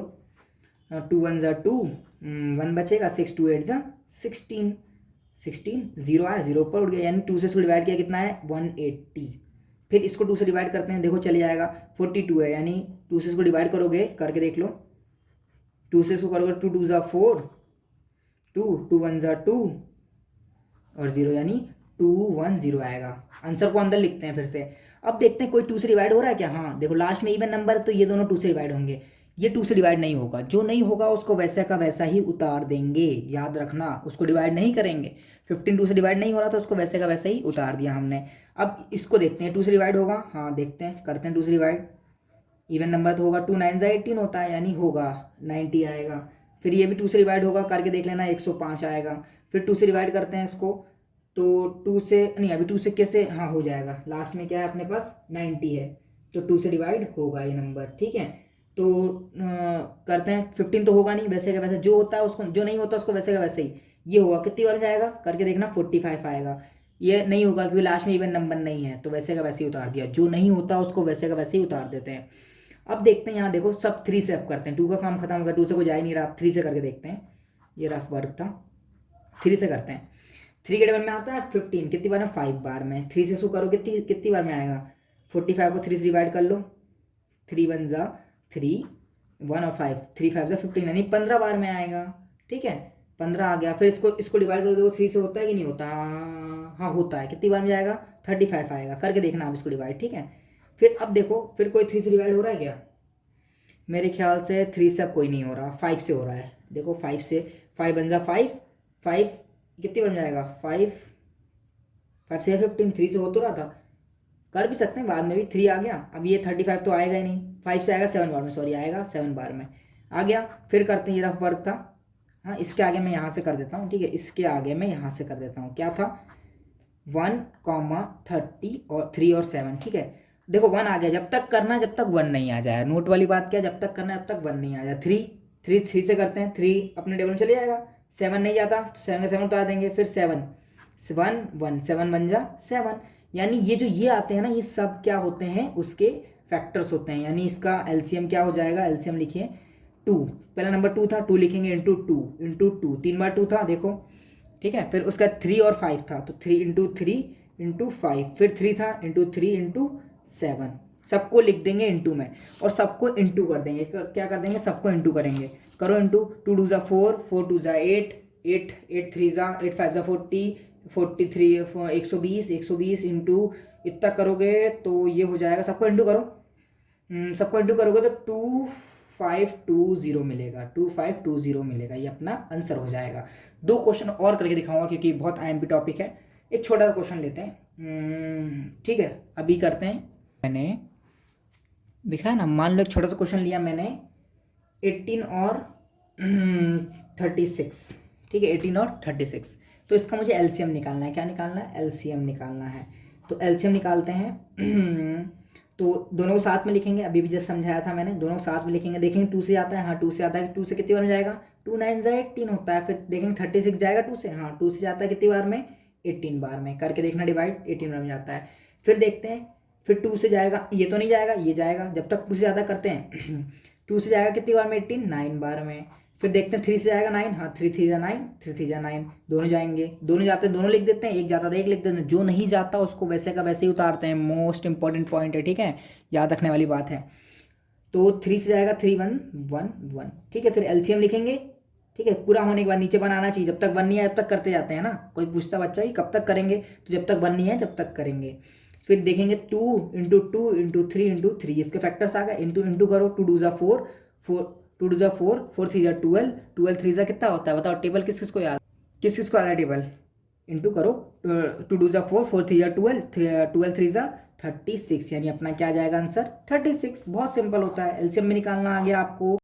2 1 जा 2, 1 बचेगा, 6 2 8 जा 16, 0 आया, 0 ऊपर उड़ गया, यानी 2 से इसको डिवाइड किया कितना है 180। फिर इसको 2 से डिवाइड करते हैं, देखो चले जाएगा, 42 है, यानी 2 से इसको डिवाइड करोगे, करके देख लो, 2 से इसको करोगे 2 2 जा 4, 2 1 जा 2 और 0, यानी 2 1 0 आएगा। आंसर को अंदर लिखते हैं फिर से। अब देखते हैं कोई 2 से डिवाइड हो रहा है क्या, हाँ देखो लास्ट में इवन नंबर है तो ये दोनों 2 से डिवाइड होंगे, ये 2 से डिवाइड नहीं होगा, जो नहीं होगा उसको वैसे का वैसा ही उतार देंगे। याद रखना, उसको डिवाइड नहीं करेंगे। 15 2 से डिवाइड नहीं हो रहा तो उसको वैसे का वैसा ही उतार दिया हमने। अब इसको देखते हैं 2 से डिवाइड होगा, हाँ देखते हैं, करते हैं 2 से डिवाइड, इवन नंबर तो होगा, 2 9 जा 18 होता है, यानी होगा 90 आएगा। फिर ये भी 2 से डिवाइड होगा, करके देख लेना, 105 आएगा। फिर 2 से डिवाइड करते हैं इसको, तो 2 से नहीं, अभी 2 से कैसे, हाँ हो जाएगा, लास्ट में क्या है अपने पास 90 है, तो 2 से डिवाइड होगा ये नंबर, ठीक है। तो करते हैं, 15 तो होगा नहीं, वैसे का वैसे जो होता है उसको, जो नहीं होता उसको वैसे का वैसे ही, ये होगा, कितनी बार जाएगा, करके देखना 45 आएगा। ये नहीं होगा क्योंकि लास्ट में इवन नंबर नहीं है, तो वैसे का वैसे ही उतार दिया, जो नहीं होता उसको वैसे का वैसे ही उतार देते हैं। अब देखते हैं यहाँ देखो सब 3 से अब करते हैं, 2 का काम खत्म हो गया, 2 से कोई जा ही नहीं रहा, आप 3 से करके देखते हैं। ये रफ वर्क था, 3 से करते हैं। 3 के टेबल में आता है 15, कितनी बार में 5 बार में। 3 से शू करो कितनी कितनी बार में आएगा, 45 को 3 से डिवाइड कर लो, 3 1 जा 3, 1 और 5, 3 5 जा 15, यानी 15 बार में आएगा। ठीक है, 15 आ गया। फिर इसको डिवाइड कर दो, 3 से होता है कि नहीं होता, हाँ होता है। कितनी बार में जाएगा, 35 आएगा। करके देखना आप इसको डिवाइड। ठीक है, फिर अब देखो फिर कोई 3 से डिवाइड हो रहा है क्या, मेरे ख्याल से 3 से अब कोई नहीं हो रहा, 5 से हो रहा है। देखो 5 से, 5 बन जा 5, 5 कितनी बन जाएगा 5, 5 से 15, 3 से हो तो रहा था, कर भी सकते हैं बाद में भी। 3 आ गया, अब ये 35 तो आएगा ही नहीं, 5 से आएगा 7 बार में, सॉरी आएगा 7 बार में आ गया। फिर करते हैं, ये रफ वर्क था। हाँ, इसके आगे मैं यहाँ से कर देता हूँ। ठीक है, इसके आगे मैं यहाँ से कर देता हूँ। क्या था 1,30 और 3 और 7। ठीक है, देखो 1 आ गया, जब तक करना है जब तक 1 नहीं आ जाए। नोट वाली बात क्या, जब तक करना है जब तक 1 नहीं आ जाए। 3 से करते हैं, 3 अपने टेबल में चले जाएगा। 7 नहीं जाता तो 7 का 7 उतार देंगे। फिर 7 1 1 7 बन जा 7, यानी ये जो ये आते हैं ना, ये सब क्या होते हैं, उसके फैक्टर्स होते हैं। यानी इसका एलसीएम क्या हो जाएगा, एलसीएम लिखिए 2, पहला नंबर 2 था, 2 लिखेंगे इंटू 2, 3 बार 2 था देखो। ठीक है, फिर उसका 3 और 5 था, तो 3 इंटू 3 इंटू 5, फिर 3 था इंटू 3 इंटू 7। सबको लिख देंगे इंटू में और सबको इंटू कर देंगे। क्या कर देंगे, सबको इंटू करेंगे। करो इंटू, 2 2 जा 4, 4 2 जा 8, 8 3 जा 8 5 जा 40, 43 120, 120 इंटू इतना करोगे तो ये हो जाएगा। सबको इंटू करो, सबको इंटू करोगे तो 2520 मिलेगा, 2520 मिलेगा। ये अपना आंसर हो जाएगा। 2 क्वेश्चन और करके दिखाऊंगा क्योंकि बहुत आईएमपी टॉपिक है। एक छोटा सा क्वेश्चन लेते हैं। ठीक है, अभी करते हैं। मैंने दिख रहा है ना, मान लो एक छोटा सा क्वेश्चन लिया मैंने, 18 और 36। ठीक है, 18 और 36, तो इसका मुझे एलसीएम निकालना है। क्या निकालना है, एलसीएम निकालना है। तो एलसीएम निकालते हैं। तो दोनों को साथ में लिखेंगे, अभी भी जस्ट समझाया था मैंने, दोनों को साथ में लिखेंगे। देखेंगे 2 से आता है, हाँ 2 से आता है। 2 से कितनी बार में जाएगा, 2 9 जा 18 होता है। फिर देखेंगे 36 जाएगा 2 से, हाँ 2 से जाता है कितनी बार में, 18 बार में। करके देखना डिवाइड, 18 बार में जाता है। फिर देखते हैं, फिर 2 से जाएगा, ये तो नहीं जाएगा, ये जाएगा। जब तक 2 से ज़्यादा करते हैं 2 से जाएगा कितनी बार में, 18 9 बार में। फिर देखते हैं 3 से जाएगा 9, हाँ 3 3 जा 9, 3 3 जा 9। दोनों जाएंगे, दोनों जाते हैं दोनों लिख देते हैं, एक जाता था एक लिख देते हैं। जो नहीं जाता उसको वैसे का वैसे ही उतारते हैं। मोस्ट इंपॉर्टेंट पॉइंट है, ठीक है, याद रखने वाली बात है। तो 3 से जाएगा 3 1 1 1। ठीक है, फिर एलसीएम लिखेंगे। ठीक है, पूरा होने के बाद नीचे 1 आना चाहिए। जब तक 1 नहीं आया तब तक करते जाते हैं ना। कोई पूछता बच्चा ही कब तक करेंगे, तो जब तक 1 नहीं है तब तक करेंगे। फिर देखेंगे 2 इंटू 2 इंटू 3 इंटू 3, इसके फैक्टर्स आ गए। इंटू इंटू करो, 2 2 जा 4, 2 2 जा 4, 4 3 जा 12, 12 3 जा कितना होता है बताओ। टेबल किस किस को याद है टेबल, इंटू करो। 2 2 जा 4, 4 3 जा 12, 12 3 जा 36, यानी अपना क्या आ जाएगा आंसर 36। बहुत सिंपल होता है, एलसीएम में निकालना आ गया आपको।